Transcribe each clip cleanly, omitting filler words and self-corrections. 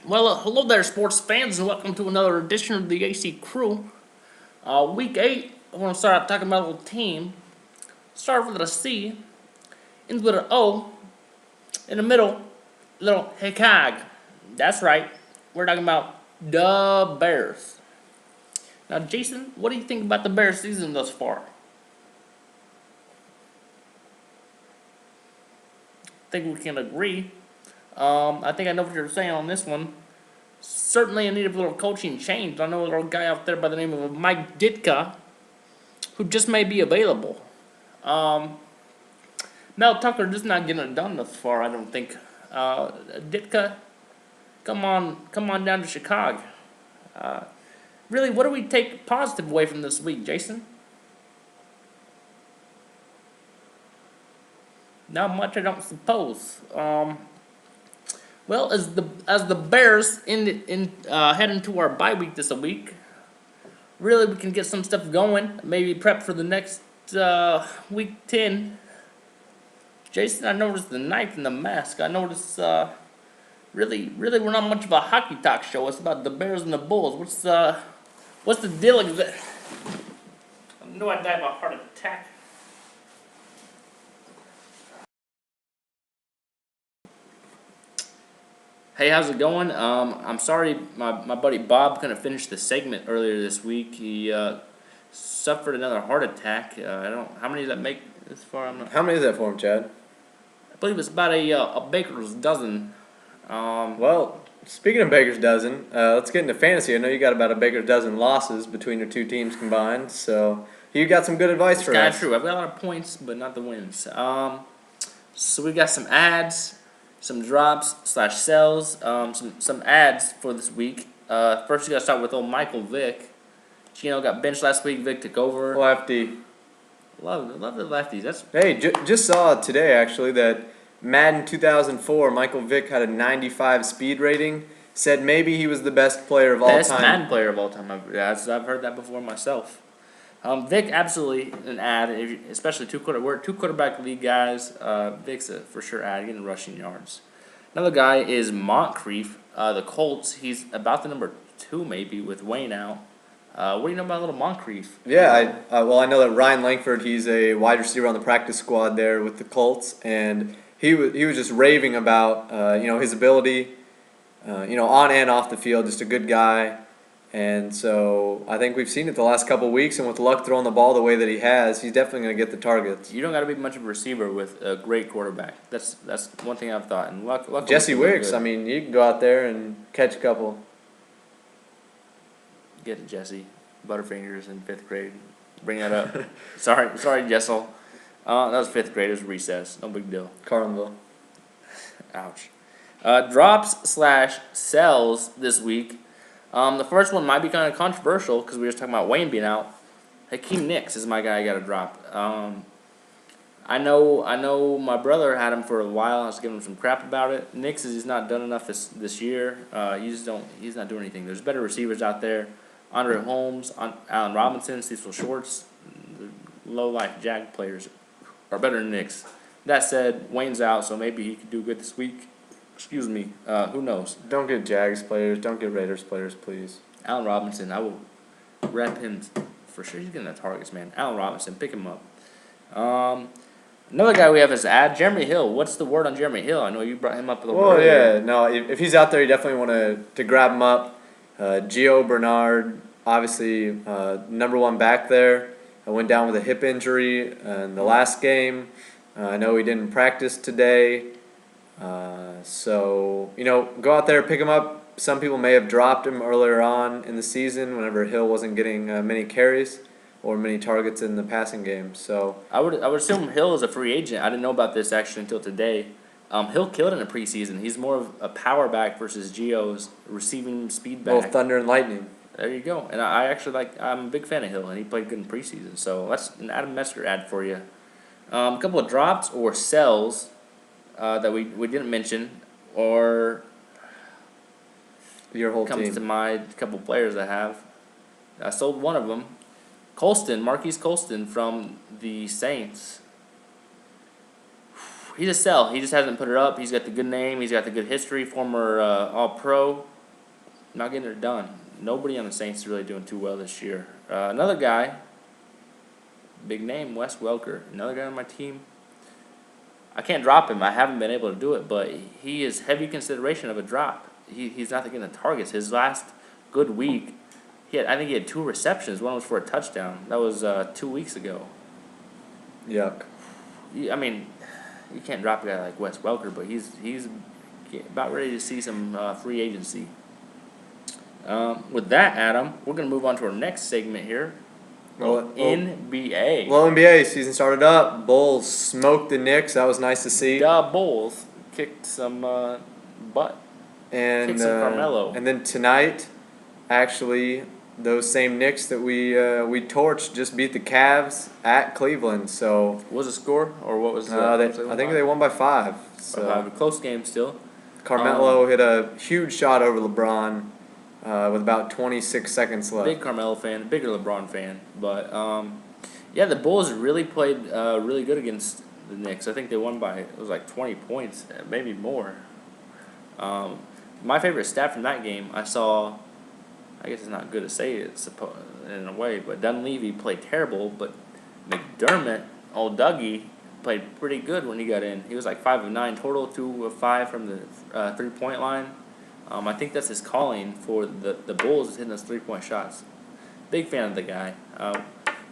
Hello there, sports fans, and welcome to another edition of the AC Crew. Week 8, I want to start out talking about a little team. Start with a C, ends with an O, in the middle, little Hikag. That's right, we're talking about the Bears. Now, Jason, what do you think about the Bears season thus far? I think we can agree. I think I know what you're saying on this one. Certainly in need of a little coaching change. I know a little guy out there by the name of Mike Ditka who just may be available. Um, Mel Tucker just not getting it done thus far. I don't think. Ditka, come on down to Chicago. Uh, really, what do we take positive away from this week, Jason? Not much, I don't suppose. As the Bears head into our bye week this week, really we can get some stuff going. Maybe prep for the next week 10. Jason, I noticed the knife and the mask. I noticed really we're not much of a hockey talk show. It's about the Bears and the Bulls. What's the deal? I know I died of a heart attack. Hey, how's it going? I'm sorry, my buddy Bob couldn't finish the segment earlier this week. He suffered another heart attack. I don't. How many does that make this far? I'm not. How many is that for him, Chad? I believe it's about a baker's dozen. Well, speaking of Baker's dozen, let's get into fantasy. I know you got about a Baker's dozen losses between your two teams combined, so you got some good advice It's for kind of us. true. I've got a lot of points, but not the wins. So we got some ads, some drops slash sells, some ads for this week. First, you got to start with old Michael Vick. Gino got benched last week. Vick took over. Lefty. Love the lefties. That's Hey, just saw today actually that Madden 2004, Michael Vick had a 95 speed rating. Said maybe he was the best player of all best time. Madden player of all time. I've heard that before myself. Vic, absolutely an ad, especially we're two quarterback league guys. Vic's a for sure ad, getting rushing yards. Another guy is Moncrief, the Colts. He's about the number 2 maybe with Wayne out. What do you know about little Moncrief? Yeah, I know that Ryan Langford, he's a wide receiver on the practice squad there with the Colts, and he was just raving about his ability, on and off the field, just a good guy. And so I think we've seen it the last couple of weeks, and with Luck throwing the ball the way that he has, he's definitely going to get the targets. You don't got to be much of a receiver with a great quarterback. That's one thing I've thought. And Luck Jesse Wicks, good. I mean, you can go out there and catch a couple. Get it, Jesse. Butterfingers in 5th grade. Bring that up. sorry, Jessel. That was 5th grade. It was recess. No big deal. Carlinville. Ouch. Drops slash sells this week. The first one might be kind of controversial because we were just talking about Wayne being out. Hakeem Nicks is my guy I got to drop. I know my brother had him for a while. I was giving him some crap about it. Nicks is not done enough this year. He's not doing anything. There's better receivers out there. Andre Holmes, Allen Robinson, Cecil Shorts, the low-life Jag players are better than Nicks. That said, Wayne's out, so maybe he could do good this week. Excuse me. Who knows? Don't get Jags players. Don't get Raiders players, please. Allen Robinson, I will rep him for sure. He's getting the targets, man. Allen Robinson, pick him up. Another guy we have is ad Jeremy Hill. What's the word on Jeremy Hill? I know you brought him up a little Well, earlier. yeah. No, if he's out there, you definitely want to grab him up. Gio Bernard, obviously number 1 back there. I went down with a hip injury in the last game. I know he didn't practice today. So, go out there, pick him up. Some people may have dropped him earlier on in the season whenever Hill wasn't getting many carries or many targets in the passing game. So I would assume Hill is a free agent. I didn't know about this actually until today. Hill killed in the preseason. He's more of a power back versus Gio's receiving speed back. both thunder and lightning. There you go. And I'm a big fan of Hill, and he played good in preseason. So that's an Adam Metzger ad for you. A couple of drops or sells that we didn't mention, or Your whole comes team. to mind a couple players I have. I sold one of them. Marquise Colston from the Saints. he's a sell. He just hasn't put it up. He's got the good name. He's got the good history. Former All-Pro. Not getting it done. Nobody on the Saints is really doing too well this year. Another guy, big name, Wes Welker. Another guy on my team. I can't drop him. I haven't been able to do it, but he is heavy consideration of a drop. He's not getting the targets. His last good week, I think he had 2 receptions. One was for a touchdown. That was 2 weeks ago. Yuck. I mean, you can't drop a guy like Wes Welker, but he's about ready to see some free agency. With that, Adam, we're going to move on to our next segment here. NBA. Well, NBA season started up. Bulls smoked the Knicks. That was nice to see. The Bulls kicked some butt. And kicked some Carmelo. And then tonight, actually, those same Knicks that we torched just beat the Cavs at Cleveland. So what was the score, or what was the? I think they won by 5. So a close game still. Carmelo hit a huge shot over LeBron with about 26 seconds left. Big Carmelo fan, bigger LeBron fan, but yeah, the Bulls really played really good against the Knicks. I think they won by, it was like 20 points, maybe more. My favorite stat from that game, I saw, I guess it's not good to say it in a way, but Dunleavy played terrible, but McDermott, old Dougie, played pretty good when he got in. He was like 5 of 9 total, 2 of 5 from the 3-point line. I think that's his calling for the Bulls, is hitting those 3-point shots. Big fan of the guy.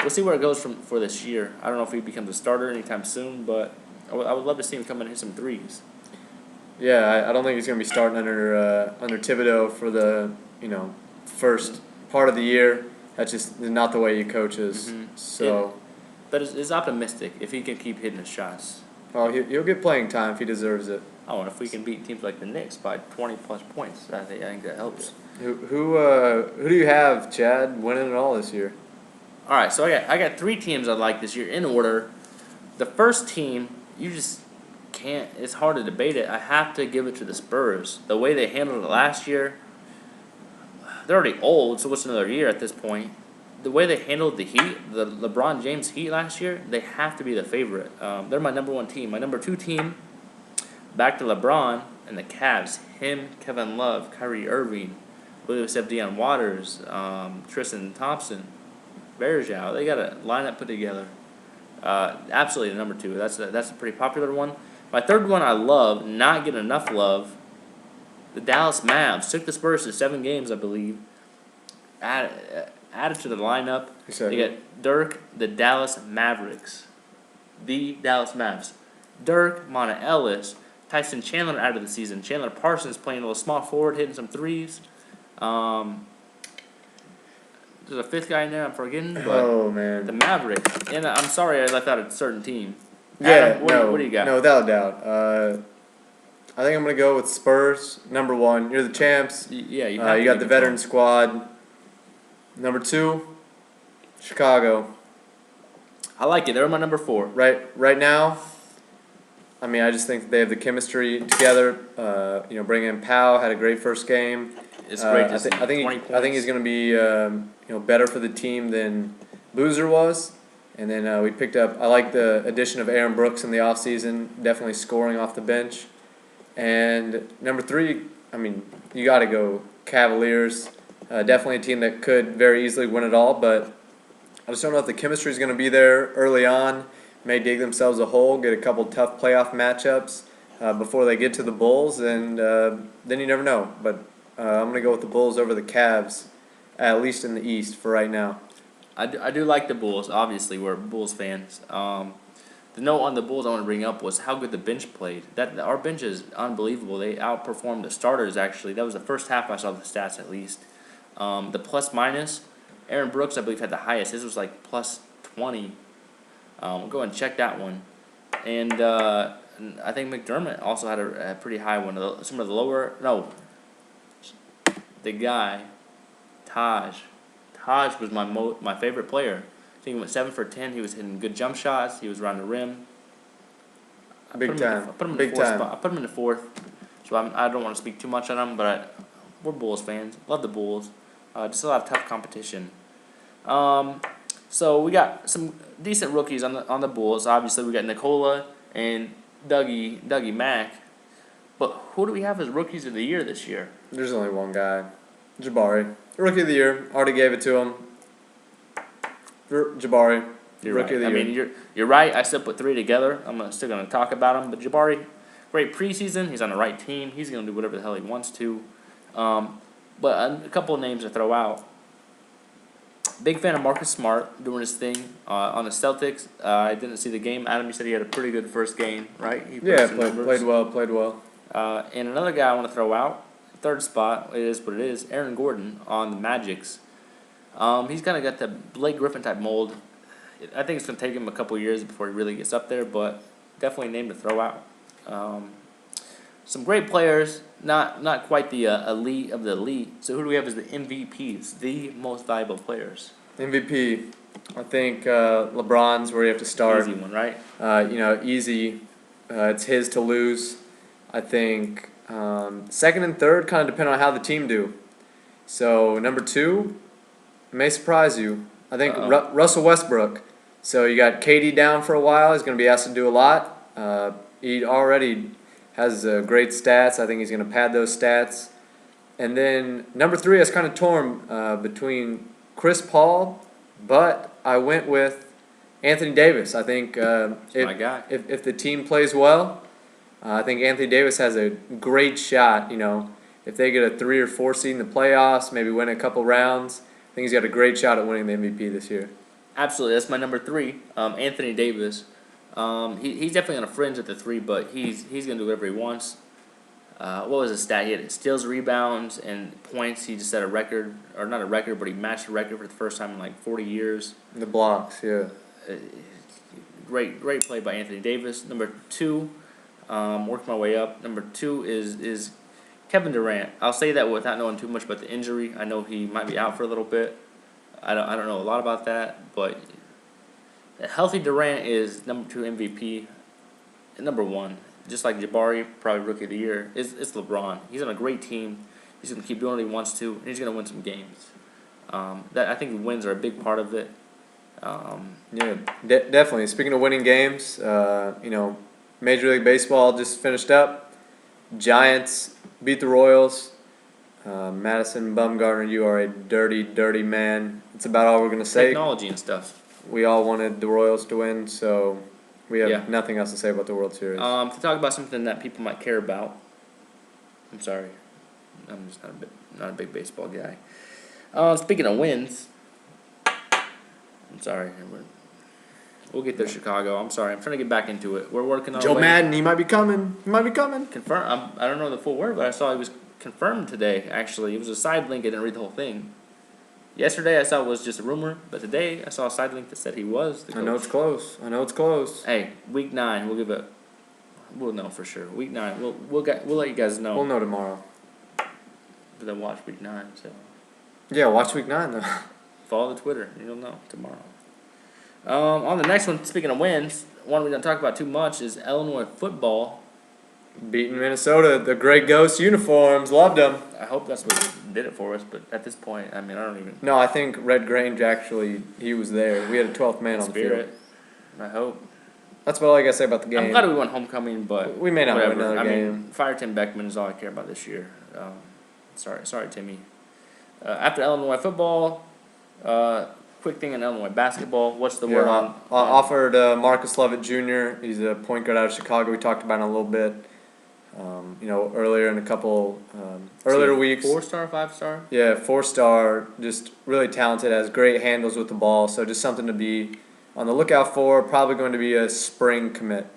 We'll see where it goes for this year. I don't know if he becomes a starter anytime soon, but I would love to see him come in and hit some threes. Yeah, I don't think he's going to be starting under Thibodeau for the first part of the year. That's just not the way he coaches. Mm-hmm. So, but it's optimistic if he can keep hitting his shots. Oh, he'll get playing time if he deserves it. Oh, and if we can beat teams like the Knicks by 20-plus points, I think that helps. Who do you have, Chad, winning it all this year? All right, so I got 3 teams I like this year in order. The first team, you just can't. It's hard to debate it. I have to give it to the Spurs. The way they handled it last year, they're already old, so what's another year at this point? The way they handled the Heat, the LeBron James Heat last year, they have to be the favorite. They're my number 1 team. My number 2 team, back to LeBron and the Cavs. Him, Kevin Love, Kyrie Irving, William Dion Waters, Tristan Thompson, Bergeau. They got a lineup put together. Absolutely the number 2. That's a pretty popular one. My third one I love, not getting enough love. The Dallas Mavs took the Spurs to 7 games, I believe. Added to the lineup. Exactly. They got Dirk, the Dallas Mavericks. The Dallas Mavs. Dirk, Mona Ellis, Tyson Chandler out of the season. Chandler Parsons playing a little small forward, hitting some threes. There's a 5th guy in there I'm forgetting. But oh, man. The Mavericks. And I'm sorry I left out a certain team. Yeah, Adam, what do you got? No, without a doubt. I think I'm going to go with Spurs, number 1. You're the champs. Yeah, you got the veteran squad. Number 2, Chicago. I like it. They're my number 4. Right now, I mean, I just think they have the chemistry together. Bringing in Powell, had a great first game. It's great. I think he's going to be better for the team than Boozer was. And then we picked up. I like the addition of Aaron Brooks in the offseason, definitely scoring off the bench. And number 3, I mean, you got to go Cavaliers. Definitely a team that could very easily win it all, but I just don't know if the chemistry is going to be there early on. May dig themselves a hole, get a couple tough playoff matchups before they get to the Bulls, and then you never know. But I'm going to go with the Bulls over the Cavs, at least in the East for right now. I do like the Bulls. Obviously, we're Bulls fans. The note on the Bulls I want to bring up was how good the bench played. Our bench is unbelievable. They outperformed the starters, actually. That was the first half I saw the stats, at least. The plus-minus, Aaron Brooks, I believe, had the highest. His was like plus 20. We'll go and check that one. And I think McDermott also had a pretty high one. Some of the lower, no, the guy, Taj. Taj was my favorite player. I think he went 7 for 10. He was hitting good jump shots. He was around the rim. Big time. I put him in the 4th. So I don't want to speak too much on him, but we're Bulls fans. Love the Bulls. Just a lot of tough competition. So we got some decent rookies on the Bulls. Obviously, we got Nikola and Dougie Mack. But who do we have as rookies of the year this year? There's only one guy, Jabari, Rookie of the Year. Already gave it to him. Jabari, You're Rookie right. of the Year. I mean, you're right. I still put three together. Still gonna talk about him. But Jabari, great preseason. He's on the right team. He's gonna do whatever the hell he wants to. But a couple of names to throw out. Big fan of Marcus Smart doing his thing on the Celtics. I didn't see the game. Adam, you said he had a pretty good first game, right? He Played well. And another guy I want to throw out, third spot, it is what it is, Aaron Gordon on the Magics. He's kind of got the Blake Griffin type mold. I think it's going to take him a couple years before he really gets up there, but definitely a name to throw out. Some great players, not quite the elite of the elite. So who do we have as the MVPs, the most valuable players? MVP, I think LeBron's where you have to start. Easy one, right? Easy. It's his to lose. I think second and third kind of depend on how the team do. So number 2 may surprise you. I think Russell Westbrook. So you got KD down for a while. He's going to be asked to do a lot. He already has great stats. I think he's going to pad those stats. And then number 3, I was kind of torn between Chris Paul, but I went with Anthony Davis. I think my guy. If the team plays well, I think Anthony Davis has a great shot. If they get a 3 or 4 seed in the playoffs, maybe win a couple rounds, I think he's got a great shot at winning the MVP this year. Absolutely, that's my number 3, Anthony Davis. He's definitely on a fringe at the 3, but he's going to do whatever he wants. What was his stat? He had steals, rebounds, and points. He just set a record, or not a record, but he matched a record for the first time in like 40 years. The blocks, yeah. Great play by Anthony Davis. Number 2, work my way up. Number 2 is Kevin Durant. I'll say that without knowing too much about the injury. I know he might be out for a little bit. I don't know a lot about that, but a healthy Durant is number 2 MVP. And number 1, just like Jabari, probably Rookie of the Year, it's LeBron. He's on a great team. He's going to keep doing what he wants to, and he's going to win some games. I think wins are a big part of it. Definitely. Speaking of winning games, Major League Baseball just finished up. Giants beat the Royals. Madison Bumgarner, you are a dirty, dirty man. That's about all we're going to say. Technology and stuff. We all wanted the Royals to win, so we have nothing else to say about the World Series. To talk about something that people might care about. I'm sorry. I'm just not a big baseball guy. Speaking of wins. I'm sorry. We'll get there, Chicago. I'm sorry. I'm trying to get back into it. We're working on Joe Madden, he might be coming. Confirm. I don't know the full word, but I saw he was confirmed today, actually. It was a side link. I didn't read the whole thing. Yesterday, I saw it was just a rumor, but today, I saw a side link that said he was the coach. I know it's close. Hey, week 9, we'll know for sure. Week 9, we'll let you guys know. We'll know tomorrow. But then watch week 9, so. Yeah, watch week 9, though. Follow the Twitter. You'll know tomorrow. On the next one, speaking of wins, one we don't talk about too much is Illinois football. Beating Minnesota, the Great Ghost uniforms, loved them. I hope that's what did it for us, but at this point, I mean, I don't even. No, I think Red Grange actually, he was there. We had a 12th man on the field. I hope. That's what all I gotta say about the game. I'm glad we won homecoming, but we may not whatever. win another game. Mean, fire Tim Beckman is all I care about this year. Sorry, Timmy. After Illinois football, quick thing in Illinois basketball. What's the word on? Offered Marcus Lovett Jr. He's a point guard out of Chicago. We talked about him a little bit. Earlier in a couple earlier weeks. 4-star, 5-star? Yeah, 4-star. Just really talented. Has great handles with the ball. So just something to be on the lookout for. Probably going to be a spring commit.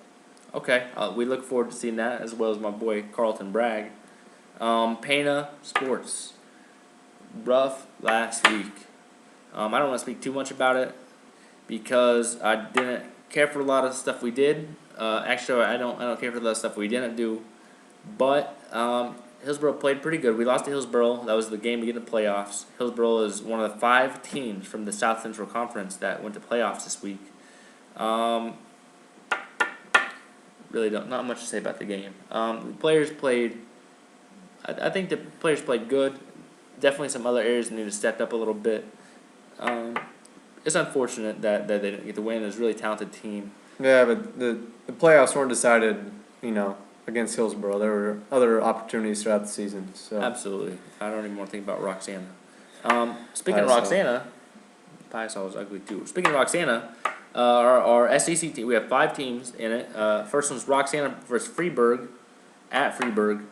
Okay, we look forward to seeing that, as well as my boy Carlton Bragg. Pana Sports. Rough last week. I don't want to speak too much about it because I didn't care for a lot of stuff we did. Actually, I don't care for a lot of stuff we didn't do. But Hillsborough played pretty good. We lost to Hillsborough. That was the game to get in the playoffs. Hillsborough is one of the 5 teams from the South Central Conference that went to playoffs this week. Really not much to say about the game. The players played. I think the players played good. Definitely some other areas that need to step up a little bit. It's unfortunate that they didn't get the win. It was a really talented team. Yeah, but the playoffs weren't decided, against Hillsborough. There were other opportunities throughout the season. So Absolutely. I don't even want to think about Roxana. Speaking of Paisaw. Roxana, Paisaw was ugly too. Speaking of Roxana, our SEC team, we have 5 teams in it. First one's Roxana versus Freeburg at Freeburg.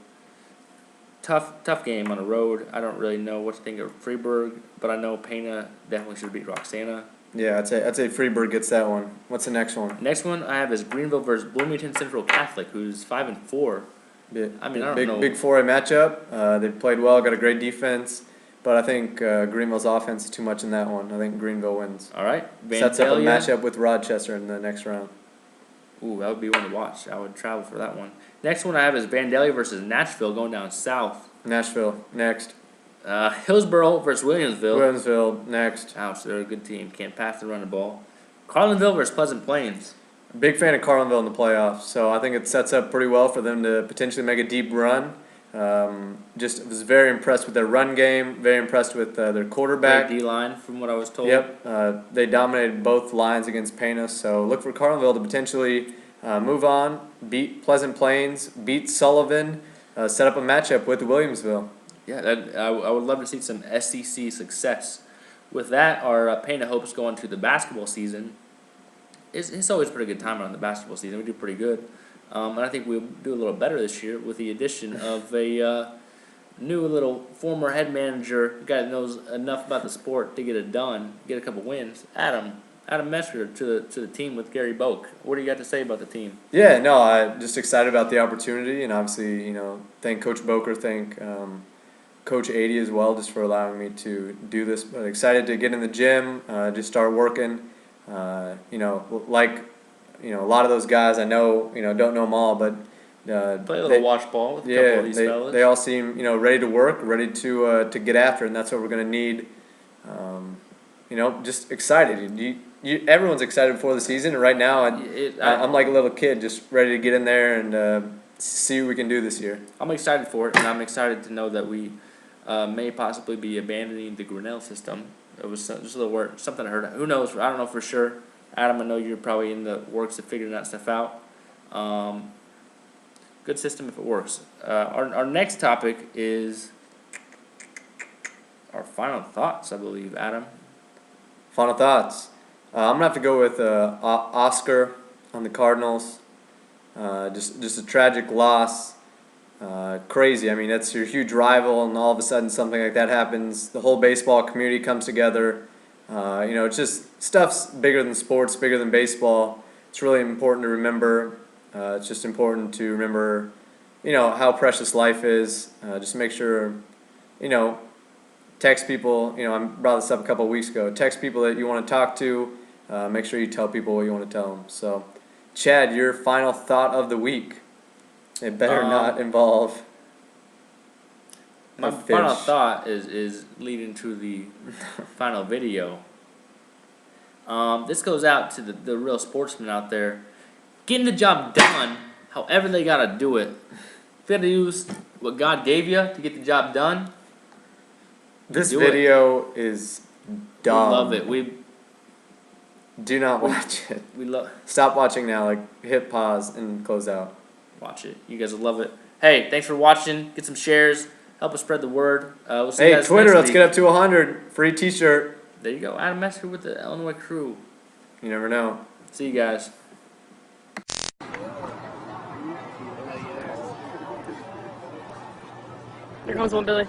Tough game on the road. I don't really know what to think of Freeburg, but I know Pana definitely should beat Roxana. Yeah, I'd say Freeburg gets that one. What's the next one? Next one I have is Greenville versus Bloomington Central Catholic, who's 5-4. I mean, I don't know. Big 4A matchup. They played well, got a great defense, but I think Greenville's offense is too much in that one. I think Greenville wins. All right. Sets up a matchup with Rochester in the next round. Ooh, that would be one to watch. I would travel for that one. Next one I have is Vandalia versus Nashville going down south. Nashville, next. Hillsborough versus Williamsville. Williamsville, next. Ouch, they're a good team. Can't pass and run the ball. Carlinville versus Pleasant Plains. Big fan of Carlinville in the playoffs, so I think it sets up pretty well for them to potentially make a deep run. Just was very impressed with their run game, very impressed with their quarterback. Great D-line, from what I was told. Yep, they dominated both lines against Pana, so look for Carlinville to potentially move on, beat Pleasant Plains, beat Sullivan, set up a matchup with Williamsville. Yeah, I would love to see some SEC success. With that, our Pana hopes going to the basketball season. It's always a pretty good time around the basketball season. We do pretty good. And I think we'll do a little better this year with the addition of a new little former head manager, a guy that knows enough about the sport to get it done, get a couple wins. Adam Messer to the team with Gary Boak. What do you got to say about the team? Yeah, no, I'm just excited about the opportunity, and obviously, thank Coach Boker, thank Coach 80 as well, just for allowing me to do this. But excited to get in the gym, just start working. A lot of those guys I know, don't know them all, but Play a little wash ball with a couple of these fellas. they all seem, ready to work, ready to get after it, and that's what we're going to need. Just excited. Everyone's excited before the season, and right now I'm like a little kid, just ready to get in there and see what we can do this year. I'm excited for it, and I'm excited to know that we may possibly be abandoning the Grinnell system. It was just a little word, something I heard. Who knows? I don't know for sure. Adam, I know you're probably in the works of figuring that stuff out. Good system if it works. Our next topic is our final thoughts, I believe, Adam. Final thoughts. I'm gonna have to go with Oscar on the Cardinals. Just a tragic loss. Crazy. I mean, that's your huge rival, and all of a sudden something like that happens. The whole baseball community comes together. It's just stuff's bigger than sports, bigger than baseball. It's really important to remember. It's just important to remember, how precious life is. Just make sure, text people. I brought this up a couple of weeks ago. Text people that you want to talk to. Make sure you tell people what you want to tell them. So, Chad, your final thought of the week. It better not involve. My final thought is leading to the final video. This goes out to the real sportsmen out there. Getting the job done, however they got to do it. If you got to use what God gave you to get the job done, this video is dumb. We love it. Do not watch it. We Stop watching now. Hit pause and close out. Watch it. You guys will love it. Hey, thanks for watching. Get some shares. Help us spread the word. We'll see you guys Twitter, next let's week. get up to 100. Free T-shirt. There you go. Adam Messer with the Illinois crew. You never know. See you guys. Here comes one, Billy.